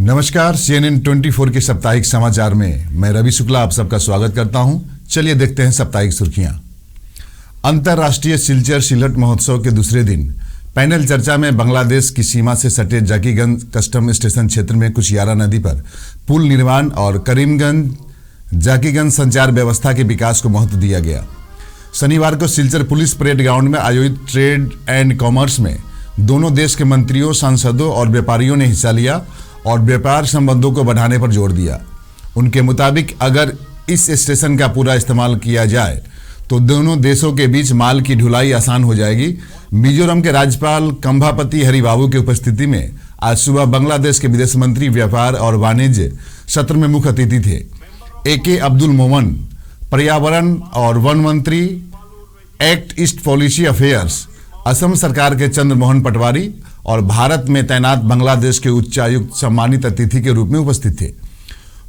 नमस्कार, CNN 24 के साप्ताहिक समाचार में मैं रवि शुक्ला आप सबका स्वागत करता हूं। चलिए देखते हैं साप्ताहिक सुर्खियां। अंतर्राष्ट्रीय सिलचर सिलहट महोत्सव के दूसरे दिन पैनल चर्चा में बांग्लादेश की सीमा से सटे जाकीगंज कस्टम स्टेशन क्षेत्र में कुशियारा नदी पर पुल निर्माण और करीमगंज जाकीगंज संचार व्यवस्था के विकास को महत्व दिया गया। शनिवार को सिलचर पुलिस परेड ग्राउंड में आयोजित ट्रेड एंड कॉमर्स में दोनों देश के मंत्रियों, सांसदों और व्यापारियों ने हिस्सा लिया और व्यापार संबंधों को बढ़ाने पर जोर दिया। उनके मुताबिक अगर इस स्टेशन का पूरा इस्तेमाल किया जाए तो दोनों देशों के बीच माल की ढुलाई आसान हो जाएगी। मिजोरम के राज्यपाल कंभापति हरिबाबू की उपस्थिति में आज सुबह बांग्लादेश के विदेश मंत्री व्यापार और वाणिज्य सत्र में मुख्य अतिथि थे। AK अब्दुल मोमन, पर्यावरण और वन मंत्री, act east policy affairs, Assam सरकार के चंद्रमोहन पटवारी और भारत में तैनात बांग्लादेश के उच्चायुक्त सम्मानित अतिथि के रूप में उपस्थित थे।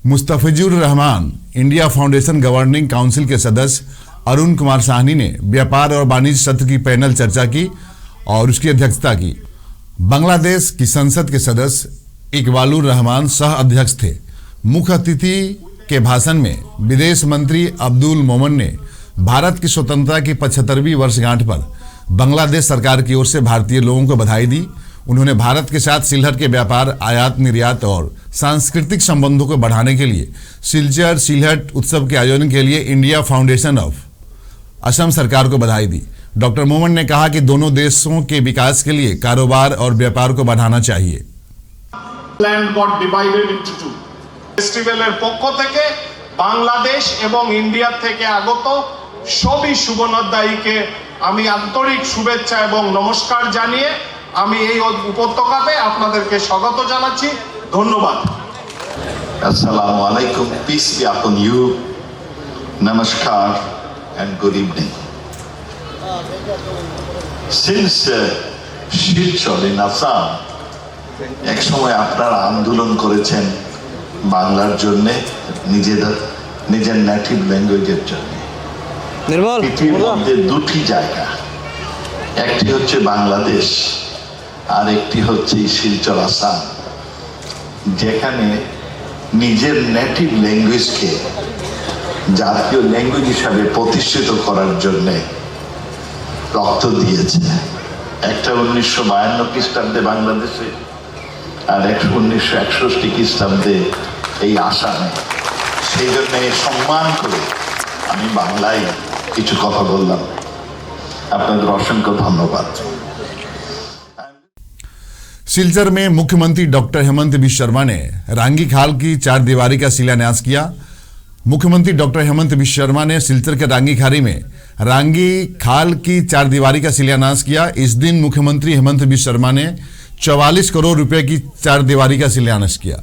Mustafizur Rahman, India foundation governing council के सदस्य अरुण कुमार साहनी ने व्यापार और वाणिज्य सत्र की पैनल चर्चा की और उसकी अध्यक्षता की। बांग्लादेश की संसद के सदस्य इकबालुर रहमान सह अध्यक्ष थे। मुख्य अतिथि के भाषण में विदेश मंत्री अब्दुल मोमन ने भारत की स्वतंत्रता की 75वीं वर्षगांठ पर बांग्लादेश सरकार की ओर से भारतीय लोगों को बधाई दी। उन्होंने भारत के साथ सिलहट के व्यापार, आयात निर्यात और सांस्कृतिक संबंधों को बढ़ाने के लिए सिलचर सिलहट उत्सव के आयोजन के लिए इंडिया फाउंडेशन ऑफ असम सरकार को बधाई दी। डॉक्टर मोमन ने कहा कि दोनों देशों के विकास के लिए कारोबार और व्यापार को बढ़ाना चाहिए। Land got divided into two. ফেস্টিভ্যালের পক্ষ থেকে বাংলাদেশ এবং ইন্ডিয়া থেকে আগত সবই শুভনদ্দায়ীকে আমি আন্তরিক শুভেচ্ছা এবং নমস্কার জানিয়ে আমি এই উপত্যকাতে আপনাদেরকে স্বাগত জানাচ্ছি। ধন্যবাদ। Assalamu alaikum, peace be upon you, namaskar and good evening. Since Silchar in Assam এক সময় আপনারা আন্দোলন করেছেন বাংলার জন্য, নিজের নেটিভ ল্যাঙ্গুয়েজের জন্য। পৃথিবীর মধ্যে দুটি জায়গা, একটি হচ্ছে বাংলাদেশ আর একটি হচ্ছে শিলচর আসাম, যেখানে নিজের নেটিভ ল্যাঙ্গুয়েজকে জাতীয় ল্যাঙ্গুয়েজ হিসাবে প্রতিষ্ঠিত করার জন্য রক্ত দিয়েছে। একটা 1952 খ্রিস্টাব্দে বাংলাদেশে আর 1961 খ্রিস্টাব্দে এই আসামে। সেই জন্য সম্মান করে আমি বাংলায় কিছু কথা বললাম। আপনাদের অসংখ্য ধন্যবাদ। सिलचर में मुख्यमंत्री डॉक्टर हेमंत बिश्व शर्मा ने रांगी खाल की 4 दीवारी का शिलान्यास किया। मुख्यमंत्री डॉक्टर हेमंत बिश्व शर्मा ने सिलचर के रांगी खाड़ी में रांगी खाल की 4 दीवारी का शिलान्यास किया। इस दिन मुख्यमंत्री हेमंत बिश्व शर्मा ने 44 करोड़ रुपए की 4 दीवारी का शिलान्यास किया।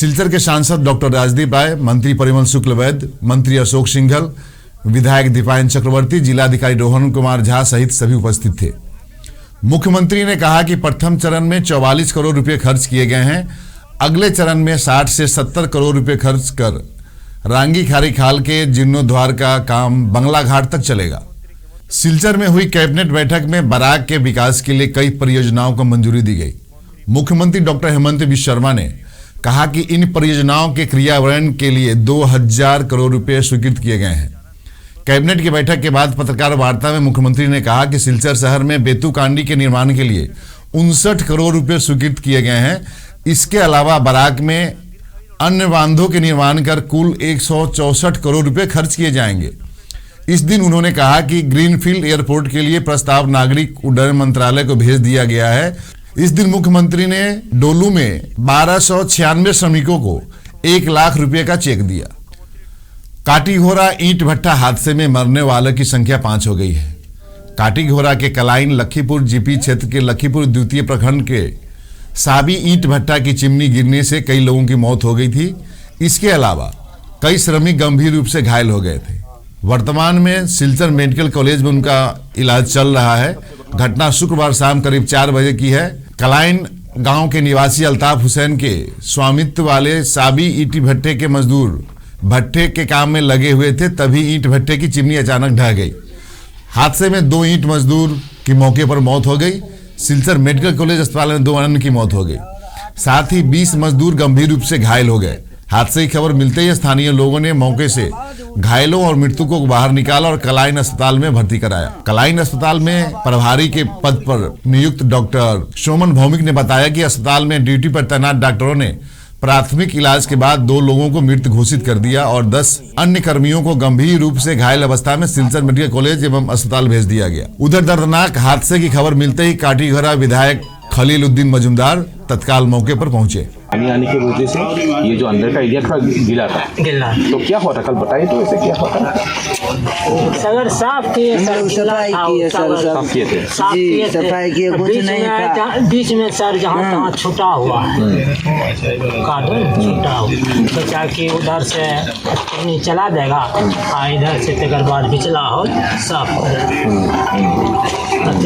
सिलचर के सांसद डॉक्टर राजदीप राय, मंत्री परिमल शुक्ल वैद्य, मंत्री अशोक सिंघल, विधायक दीपायन चक्रवर्ती, जिलाधिकारी रोहन कुमार झा सहित सभी उपस्थित थे। मुख्यमंत्री ने कहा कि प्रथम चरण में 44 करोड़ रुपए खर्च किए गए हैं। अगले चरण में 60 से 70 करोड़ रुपए खर्च कर रांगी खारी खाल के जीर्णोद्धार का काम बंगला घाट तक चलेगा। सिलचर में हुई कैबिनेट बैठक में बराक के विकास के लिए कई परियोजनाओं को मंजूरी दी गई। मुख्यमंत्री डॉक्टर हेमंत बिश्व शर्मा ने कहा कि इन परियोजनाओं के क्रियान्वयन के लिए 2000 करोड़ रुपए स्वीकृत किए गए हैं। कैबिनेट की बैठक के बाद पत्रकार वार्ता में मुख्यमंत्री ने कहा कि सिलचर शहर में बेतुकांडी के निर्माण के लिए 59 करोड़ रुपए स्वीकृत किए गए हैं। इसके अलावा बराक में अन्य बांधों के निर्माण कर कुल 164 करोड़ रुपए खर्च किए जाएंगे। इस दिन उन्होंने कहा कि ग्रीनफील्ड एयरपोर्ट के लिए प्रस्ताव नागरिक उड्डयन मंत्रालय को भेज दिया गया है। इस दिन मुख्यमंत्री ने डोलू में 1296 श्रमिकों को 1 लाख रुपए का चेक दिया। काटीघोरा ईंट भट्टा हादसे में मरने वालों की संख्या 5 हो गई है। काटीघोरा के कलाइन लखीपुर जीपी क्षेत्र के लखीपुर द्वितीय प्रखंड के साबी ईंट भट्टा की चिमनी गिरने से कई लोगों की मौत हो गई थी। इसके अलावा कई श्रमिक गंभीर रूप से घायल हो गए थे। वर्तमान में सिलचर मेडिकल कॉलेज में उनका इलाज चल रहा है। घटना शुक्रवार शाम करीब 4 बजे की है। कलाइन गांव के निवासी अल्ताफ हुसैन के स्वामित्व वाले साबी ईंट भट्टे के मजदूर भट्टे के काम में लगे हुए थे, तभी ईंट भट्टे की चिमनी अचानक ढह गई। हादसे में 2 ईंट मजदूर की मौके पर मौत हो गई। सिलचर मेडिकल कॉलेज अस्पताल में 2 अन्य की मौत हो गई। साथ ही 20 मजदूर गंभीर रूप से घायल हो गए। हादसे की खबर मिलते ही स्थानीय लोगों ने मौके से घायलों और मृतकों को बाहर निकाला और कलाइन अस्पताल में भर्ती कराया। कलाइन अस्पताल में प्रभारी के पद पर नियुक्त डॉक्टर सोमन भौमिक ने बताया कि अस्पताल में ड्यूटी पर तैनात डॉक्टरों ने प्राथमिक इलाज के बाद 2 लोगों को मृत घोषित कर दिया और 10 अन्य कर्मियों को गंभीर रूप से घायल अवस्था में सिलचर मेडिकल कॉलेज एवं अस्पताल भेज दिया गया। उधर दर्दनाक हादसे की खबर मिलते ही काटीघरा विधायक खलील उद्दीन मजूमदार तत्काल मौके पर पहुंचे। पानी आने की वजह से ये जो अंदर का एरिया थोड़ा गीला था। तो क्या हुआ था कल बताइए तो ऐसे क्या हुआ था? सर साफ किए, सफाई किए, साफ किए थे जी, सफाई किए, कुछ नहीं था बीच में सर जहाँ तहाँ छूटा हुआ है, कार्टन छूटा हुआ बचा के उधर से पानी चला देगा और इधर से तकर बाद पिछला हो साफ कर,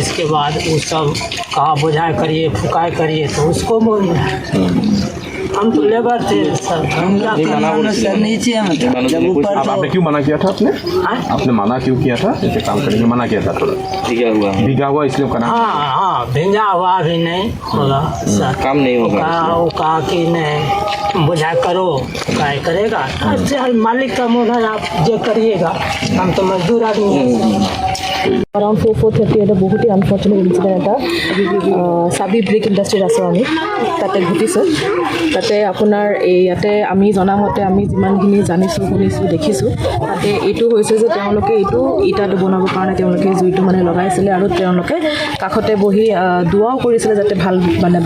इसके बाद वो सब कहा बुझाई करिए फुकाई करिए तो उसको बोल हम तो लेबर थे सर, हम सर नीचे जब ऊपर आपने क्यों मना किया था? आपने मना क्यों किया था? ऐसे काम करने में मना किया था? थोड़ा भीगा हुआ इसलिए करना। हाँ भीगा हुआ भी नहीं होगा सर, काम नहीं होगा। वो कहा कि नहीं बुझा करो क्या करेगा, मालिक का मोड़ है, आप जो करिएगा, हम तो मजदूर आदमी हैं। Around 4:30 এটা বহুতেই আনফৰ্চুনেট ইনচিডেণ্ট এটা চাবি ব্ৰিক ইণ্ডাষ্ট্ৰীত আছোঁ আমি, তাতে ঘটিছে। তাতে আপোনাৰ ইয়াতে আমি জনামতে আমি যিমানখিনি জানিছোঁ শুনিছোঁ দেখিছোঁ তাতে এইটো হৈছে যে তেওঁলোকে এইটো ইটাটো বনাবৰ কাৰণে তেওঁলোকে জুইটো মানে লগাইছিলে আৰু তেওঁলোকে কাষতে বহি দুৱাও কৰিছিলে যাতে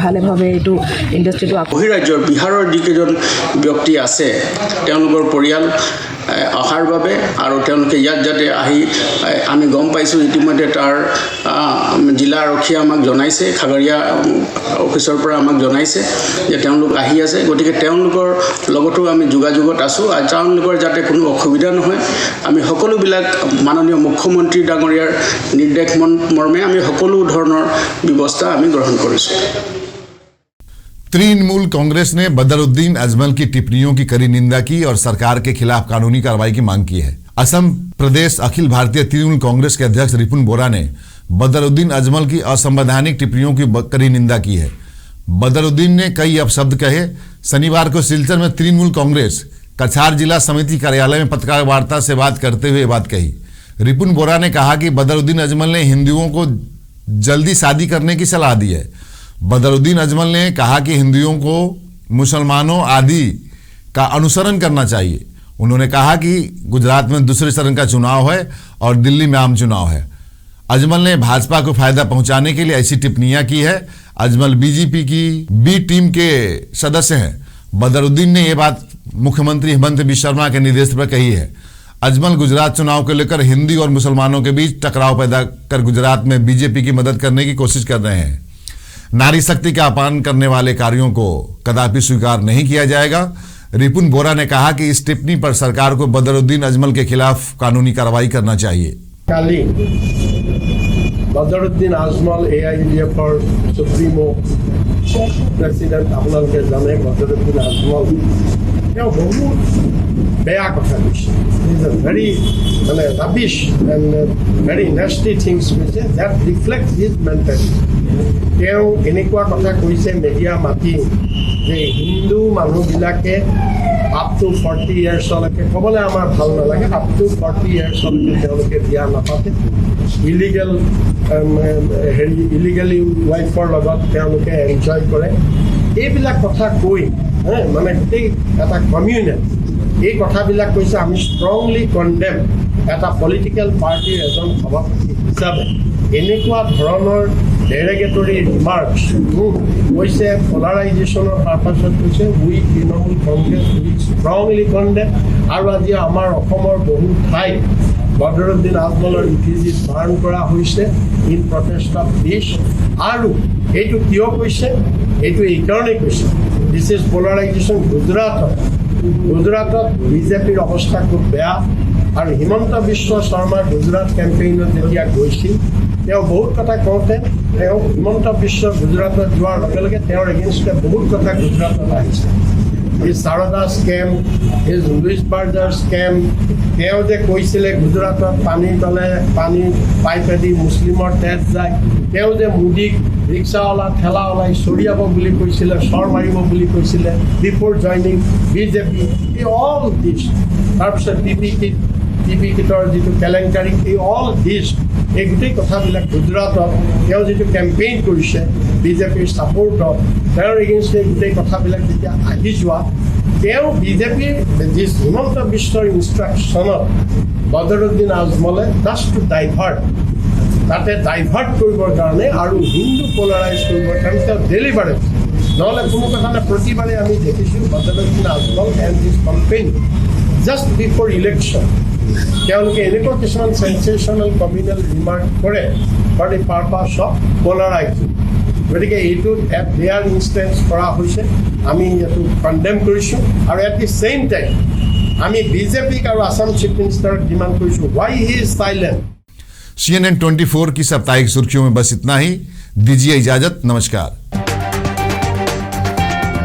ভালেভাৱে এইটো ইণ্ডাষ্ট্ৰীটো বহিৰাজ্যৰ বিহাৰৰ যিকেইজন ব্যক্তি আছে তেওঁলোকৰ পৰিয়াল অহাৰ বাবে আৰু তেওঁলোকে ইয়াত যাতে আহি আমি গম পাইছোঁ ইতিমধ্যে তাৰ জিলা আৰক্ষীয়ে আমাক জনাইছে, খাগৰিয়া অফিচৰ পৰা আমাক জনাইছে যে তেওঁলোক আহি আছে। গতিকে তেওঁলোকৰ লগতো আমি যোগাযোগত আছোঁ আৰু তেওঁলোকৰ যাতে কোনো অসুবিধা নহয় আমি সকলোবিলাক মাননীয় মুখ্যমন্ত্ৰী ডাঙৰীয়াৰ নিৰ্দেশ মৰ্মে আমি সকলো ধৰণৰ ব্যৱস্থা আমি গ্ৰহণ কৰিছোঁ। तृणमूल कांग्रेस ने बदरुद्दीन अजमल की टिप्पणियों की कड़ी निंदा की और सरकार के खिलाफ कानूनी कार्रवाई की मांग की है। असम प्रदेश अखिल भारतीय तृणमूल कांग्रेस के अध्यक्ष रिपुन बोरा ने बदरुद्दीन अजमल की असंवैधानिक टिप्पणियों की कड़ी निंदा की है। बदरुद्दीन ने कई अपशब्द कहे। शनिवार को सिलचर में तृणमूल कांग्रेस कछार जिला समिति कार्यालय में पत्रकार वार्ता से बात करते हुए बात कही। रिपुन बोरा ने कहा कि बदरुद्दीन अजमल ने हिंदुओं को जल्दी शादी करने की सलाह दी है। बदरुद्दीन अजमल ने कहा कि हिंदुओं को मुसलमानों आदि का अनुसरण करना चाहिए। उन्होंने कहा कि गुजरात में दूसरे चरण का चुनाव है और दिल्ली में आम चुनाव है। अजमल ने भाजपा को फायदा पहुंचाने के लिए ऐसी टिप्पणियां की है। अजमल बीजेपी की बी टीम के सदस्य हैं। बदरुद्दीन ने यह बात मुख्यमंत्री हेमंत बिस्वा शर्मा के निर्देश पर कही है। अजमल गुजरात चुनाव को लेकर हिंदू और मुसलमानों के बीच टकराव पैदा कर गुजरात में बीजेपी की मदद करने की कोशिश कर रहे हैं। नारी शक्ति का अपमान करने वाले कार्यों को कदापि स्वीकार नहीं किया जाएगा। रिपुन बोरा ने कहा कि इस टिप्पणी पर सरकार को बदरुद्दीन अजमल के खिलाफ कानूनी कार्रवाई करना चाहिए। काली Badruddin Ajmal AIUDF supremo president आपलोके जाने बदरुद्दीन अजमल बहुत बेया कथा কৈছে। These are very rubbish and very nasty things that reflect his mentality. তেওঁ এনেকুৱা কথা কৈছে মিডিয়া মাতি যে হিন্দু মানুহবিলাকে আপ টু 40 ইয়াৰ্ছলৈকে ক'বলৈ আমাৰ ভাল নালাগে, আপ টু 40 ইয়াৰ্ছলৈকে তেওঁলোকে বিয়া নাপাতে, ইলিগেলি ৱাইফৰ লগত তেওঁলোকে এনজয় কৰে। এইবিলাক কথা কৈ মানে গোটেই এটা কমিউনেল এই কথাবিলাক কৈছে। আমি ষ্ট্ৰংলি কণ্ডেম এটা পলিটিকেল পাৰ্টিৰ এজন সভাপতি হিচাপে এনেকুৱা ধৰণৰ ডেৰেগেটৰী ৰিমাৰ্কছ কৈছে। পলাৰাইজেশ্যনৰ পাৰ্পাছত কৈছে। We Trinamool Congress we strongly condemn. আৰু আজি আমাৰ অসমৰ বহু ঠাইত বদৰুদ্দিন আজমলৰ ইফিজিত বাৰ্ণ কৰা হৈছে ইন প্ৰটেষ্ট অফ পিচ। আৰু এইটো কিয় কৈছে? এইটো এইকাৰণে কৈছে দিছ ইজ পলাৰাইজেশ্যন। গুজৰাটত বিজেপিৰ অৱস্থা খুব বেয়া। আৰু হিমন্ত বিশ্ব শৰ্মা গুজৰাট কেম্পেইনত যেতিয়া গৈছিল তেওঁ বহুত কথা কওঁতে হিমন্ত বিশ্ব গুজৰাটত যোৱাৰ লগে লগে তেওঁৰ এগেইনষ্টে বহুত কথা গুজৰাটত আহিছে। এই সাৰদা স্কেম, এই লুইচ বাৰ্জাৰ স্কেম, তেওঁ যে কৈছিলে গুজৰাটত পানীৰ তলে পানী পাইপেদি মুছলিমৰ তেজ যায়, তেওঁ যে মোদীক ৰিক্সাৱালা ঠেলাৱালাই চৰিয়াব বুলি কৈছিলে, চৰ মাৰিব বুলি কৈছিলে বিফৰ জইনিং বিজেপি, এই অল দিছ, তাৰপিছত টিভি কিটৰ যিটো কেলেংকাৰী, এই অল দিছ, এই গোটেই কথাবিলাক গুজৰাটত তেওঁ যিটো কেম্পেইন কৰিছে বিজেপিৰ ছাপোৰ্টত, তেওঁৰ এগেইনষ্টে গোটেই কথাবিলাক যেতিয়া আহি যোৱা, তেওঁ বিজেপিৰ হিমন্ত বিশ্বৰ ইনষ্ট্ৰাকশ্যনত বদৰুদ্দিন আজমলে জাষ্ট টু ডাইভাৰ্ট, তাতে ডাইভাৰ্ট কৰিবৰ কাৰণে আৰু হিন্দু পলাৰাইজ কৰিবৰ কাৰণে তেওঁ ডেলিভাৰেট, নহ'লে কোনো কথা নাই। প্ৰতিবাৰে আমি দেখিছোঁ Badruddin Ajmal and his company just before election তেওঁলোকে এনেকুৱা কিছুমান চেঞ্চেশ্যনেল কমিউনেল ৰিমাৰ্ক কৰে ফৰ দি পাৰ্পাছ অফ পলাৰাইজিং। গতিকে এইটোত ৰেয়াৰ ইনষ্টেঞ্চ কৰা হৈছে, আমি এইটো কণ্ডেম কৰিছোঁ আৰু এট দি ছেইম টাইম আমি বিজেপিক আৰু আসাম চিফ মিনিষ্টাৰক ডিমাণ্ড কৰিছোঁ, ৱাই হি ইজ সাইলেণ্ট। CNN 24 की साप्ताहिक सुर्खियों में बस इतना ही। दीजिए इजाजत, नमस्कार।